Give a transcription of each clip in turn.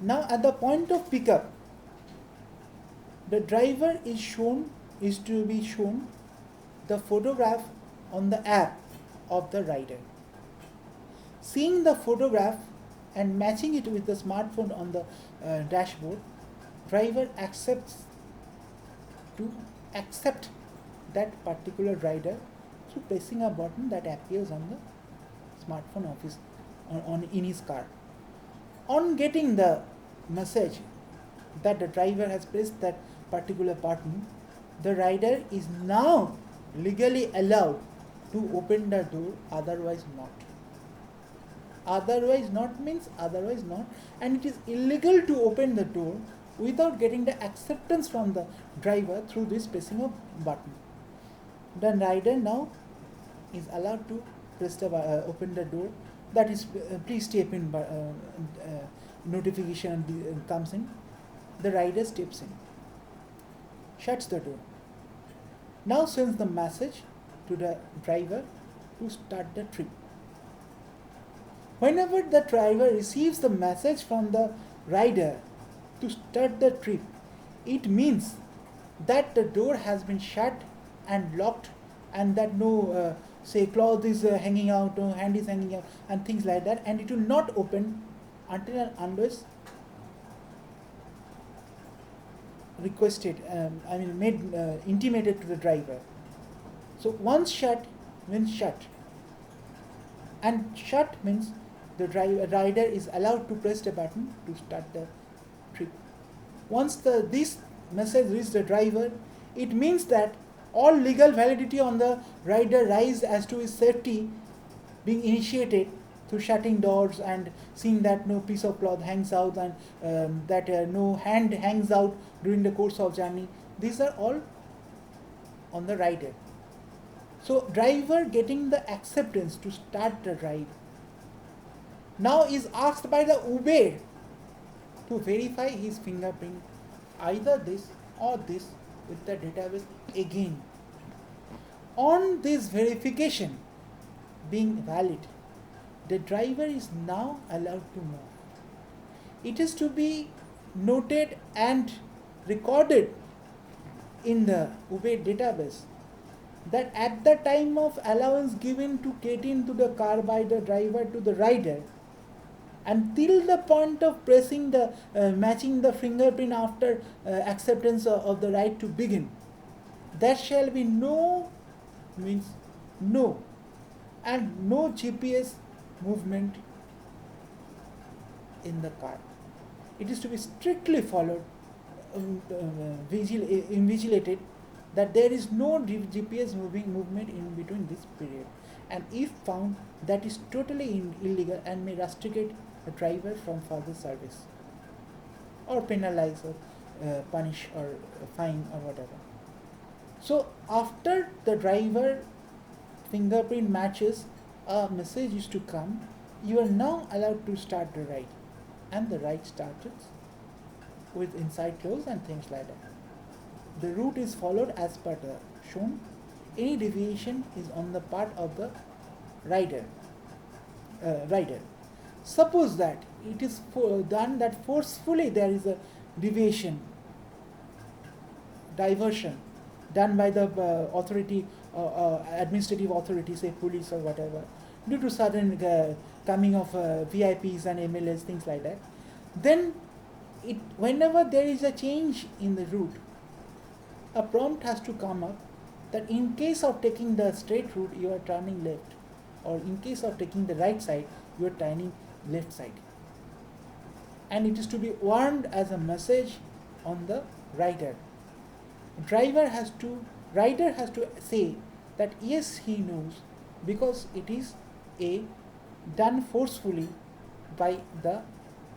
Now at the point of pickup, the driver is to be shown the photograph on the app of the rider. Seeing the photograph and matching it with the smartphone on the dashboard, driver accepts to accept that particular rider through pressing a button that appears on the smartphone of his on in his car. On getting the message that the driver has pressed that particular button, the rider is now legally allowed to open the door, otherwise not. Otherwise not means otherwise not, and it is illegal to open the door without getting the acceptance from the driver through this pressing of button. The rider now is allowed to press the open the door. That is, please step in. Notification comes in. The rider steps in, shuts the door. Now sends the message to the driver to start the trip. Whenever the driver receives the message from the rider to start the trip, it means that the door has been shut and locked, and that no say cloth is hanging out or hand is hanging out and things like that, and it will not open until and unless requested, made intimated to the driver. So once shut means shut, and shut means the rider is allowed to press the button to start the trip. Once this message reaches the driver, it means that all legal validity on the rider rise as to his safety being initiated through shutting doors and seeing that no piece of cloth hangs out and that no hand hangs out during the course of journey. These are all on the rider. So driver getting the acceptance to start the ride now is asked by the Uber to verify his fingerprint, either this or this, with the database again. On this verification being valid, the driver is now allowed to move. It is to be noted and recorded in the Uber database that at the time of allowance given to get into the car by the driver to the rider, until the point of pressing the matching the fingerprint after acceptance of the right to begin, there shall be no means no, and no GPS movement in the car. It is to be strictly followed, invigilated, that there is no GPS movement in between this period, and if found, that is totally illegal and may rusticate the driver from further service or penalize or punish or fine or whatever. So after the driver fingerprint matches, a message is to come, you are now allowed to start the ride, and the ride started with inside close and things like that. The route is followed as per the shown. Any deviation is on the part of the rider. Suppose that it is done that forcefully there is a deviation, diversion done by the authority, administrative authority, say police or whatever, due to sudden coming of VIPs and MLAs, things like that, then whenever there is a change in the route, a prompt has to come up that in case of taking the straight route, you are turning left, or in case of taking the right side, you are turning left side. And it is to be warned as a message on the rider. Rider has to say that yes, he knows, because it is done forcefully by the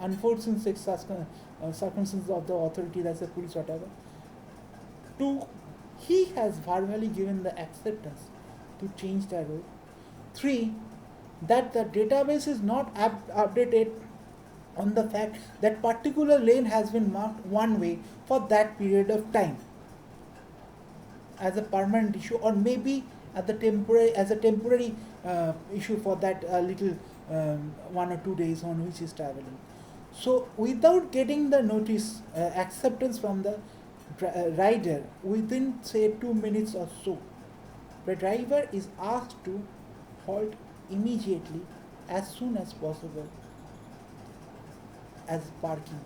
unforeseen circumstances of the authority, that's the police, whatever. He has verbally given the acceptance to change the route. 3, that the database is not updated on the fact that particular lane has been marked one way for that period of time as a permanent issue, or maybe as a temporary issue for that little 1 or 2 days on which he is traveling. So without getting the notice, acceptance from the rider within say 2 minutes or so, the driver is asked to halt immediately as soon as possible as parking,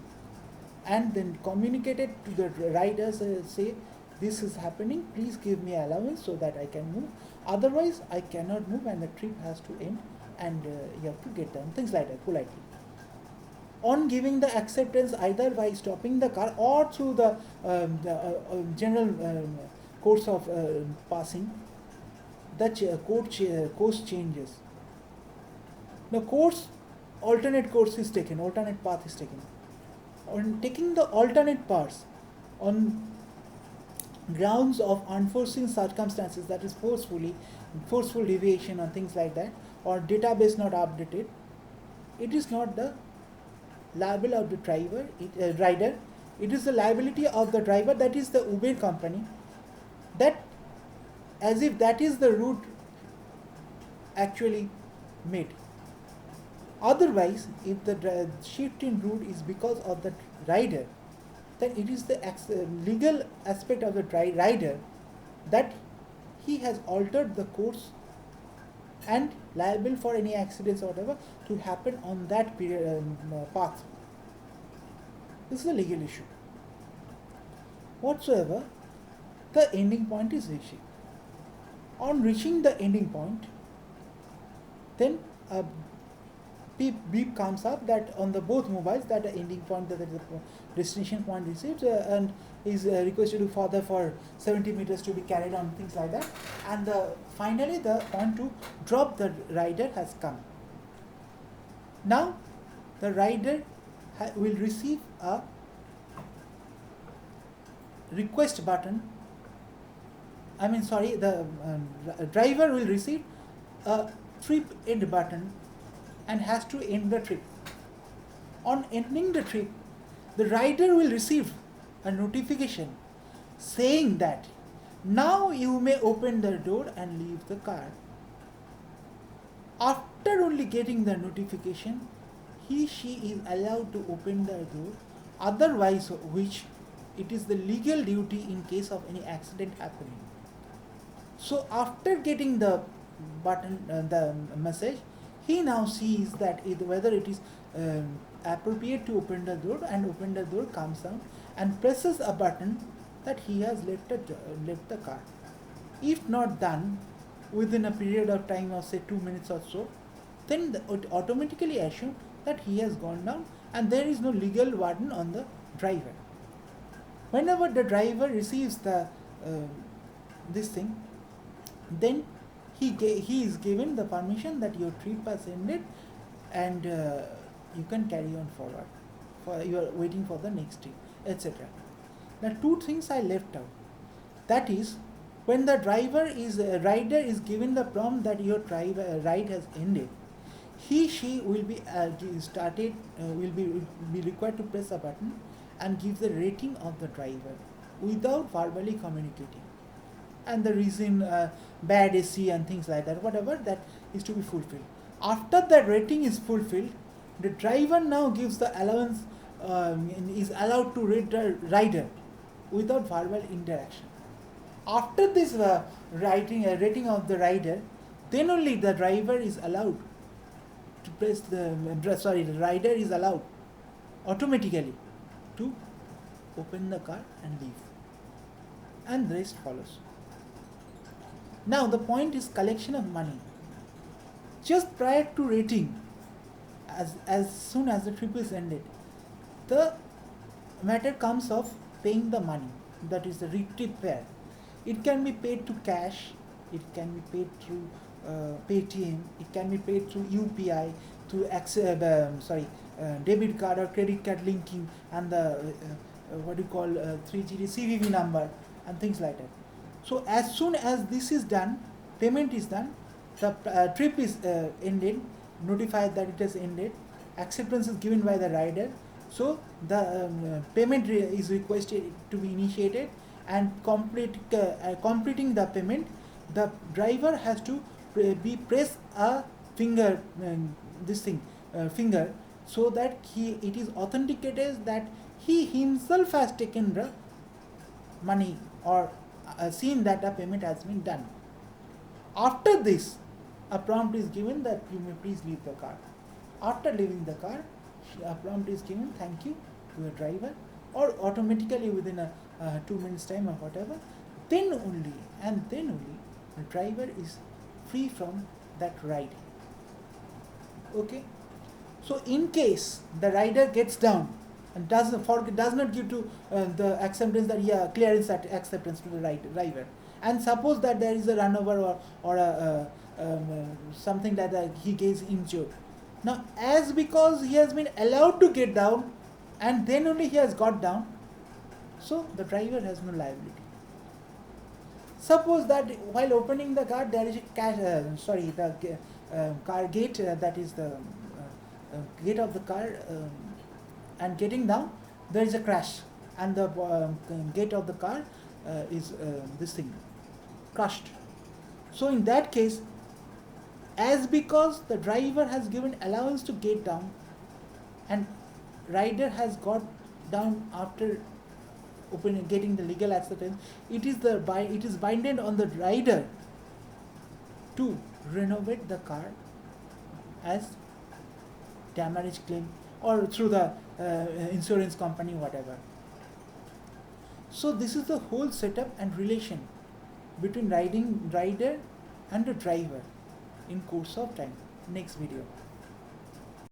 and then communicated to the riders, say this is happening, please give me allowance so that I can move, otherwise I cannot move and the trip has to end, and you have to get down, things like that, politely. On giving the acceptance either by stopping the car or through the general course of passing, the course changes. The alternate course is taken, alternate path is taken. On taking the alternate paths on grounds of unforeseen circumstances, that is forceful deviation or things like that, or database not updated, it is not the liable of the rider, it is the liability of the driver, that is the Uber company, that as if that is the route actually made. Otherwise, if the shift in route is because of the rider, then it is the legal aspect of the rider that he has altered the course and liable for any accidents or whatever to happen on that path. This is a legal issue. Whatsoever, the ending point is reaching. On reaching the ending point, then a beep comes up that on the both mobiles that the ending point, that the destination point received, and is requested to further for 70 meters to be carried on, things like that, and finally the point to drop the rider has come. Now the rider will receive a request button, the driver will receive a trip end button and has to end the trip. On ending the trip, the rider will receive a notification saying that now you may open the door and leave the car. After only getting the notification, she is allowed to open the door, otherwise which it is the legal duty in case of any accident happening. So after getting the button, the message, he now sees that whether it is appropriate to open the door, and open the door, comes down and presses a button that he has left the car. If not done within a period of time of say 2 minutes or so, then it automatically assumes that he has gone down and there is no legal burden on the driver. Whenever the driver receives the this thing, then he is given the permission that your trip has ended and you can carry on forward. You are waiting for the next trip, etc. Now, two things I left out. That is, when the rider is given the prompt that your ride has ended, she will be will be required to press a button and give the rating of the driver without verbally communicating, and the reason bad AC and things like that, whatever that is to be fulfilled. After that rating is fulfilled, the driver now gives the allowance, is allowed to rate the rider without verbal interaction. After this rating of the rider, then only the driver is allowed to press the rider is allowed automatically to open the car and leave, and the rest follows. Now the point is collection of money. Just prior to rating, as soon as the trip is ended, the matter comes of paying the money, that is the trip fare. It can be paid to cash, it can be paid through Paytm, it can be paid through UPI, through debit card or credit card linking, and the 3GD CVV number and things like that. So as soon as this is done, payment is done, the trip is ended, notified that it has ended, acceptance is given by the rider, so the payment is requested to be initiated, and completing the payment, the driver has to press a finger, finger, so that it is authenticated that he himself has taken the money or seen that a payment has been done. After this, a prompt is given that you may please leave the car. After leaving the car, a prompt is given, thank you to the driver, or automatically within a 2 minutes time or whatever. Then only the driver is free from that ride. Okay. So in case the rider gets down and does not give to the acceptance that clearance acceptance to the driver, and suppose that there is a run over or something like that, he gets injured. Now, as because he has been allowed to get down and then only he has got down, so the driver has no liability. Suppose that while opening the car there is a car gate, that is the gate of the car, and getting down there is a crash and the gate of the car is this thing crushed. So in that case, as because the driver has given allowance to get down and rider has got down after getting the legal acceptance, it is binded on the rider to renovate the car as damage claim or through the insurance company, whatever. So this is the whole setup and relation between rider and the driver in course of time. Next video.